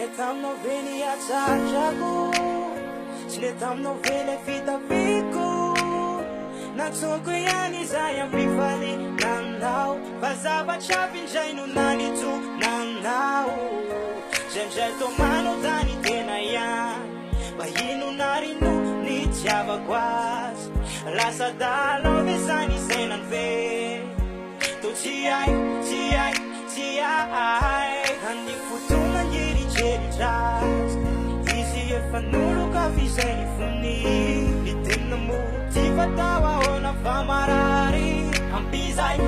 Tam novely atratrako tsy le tam novely fitafiko natsoko ihany izay ampifali nanao fa zavatra aby indray no nanitsonanao zandray tomano tany tena ihany mba ino narino nitiavako azy lasa dalao ve zany izenany ve to tsy ai handy fotona nyerijeridrazy izy efa noloka vizay ny foni litena mo ty fatao ahoana fa marary ampizay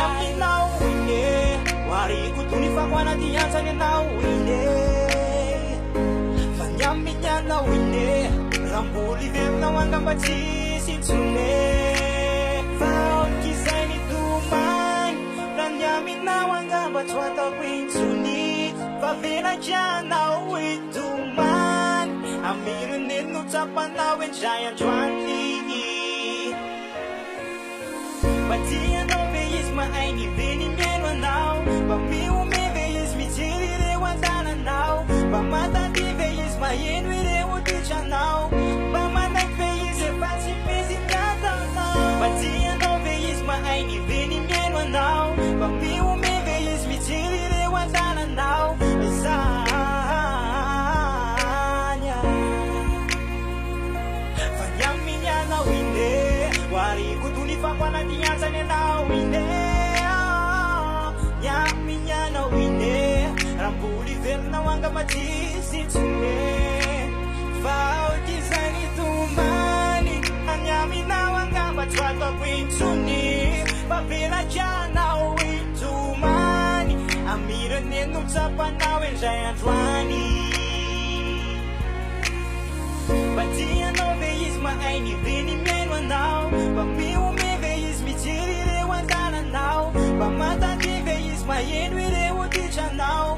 aminao ine wariko tony fakoanaty antsany anao ine fa nyamignyanao ine ramboly veminao angamba tsisy intsone fa okizay ny domany raha nyaminao angamba tsy atako intsony fa venakianao itomany amironeno tsapanao endray androany mba tianao ve izy mahay ny be ny miaino anao mba miome ve izy mijery ireo andananao mba matady ve izy maheno ireo ditranao mba manaiky ve izy efa tsy misy miatanao mba tianao ve izy mahay ny be ny miaino anao mba miome ve izy mijery ireo andananao zanya fa nyamignyanao ine wariko tony fakoanaty antsany anao ine nyamignyanao ine ramboly velinao angamba tsisy intsone fa okizay ny tomany anyaminao angamba tsy atako intsony fa velakianao itomany amironeno tsapanao endray androany mba tianao ve izy mahay ny be ny miaino anao mba miome ve izy mijery ireo andananao mba matady ve izy maheno ireo ditranao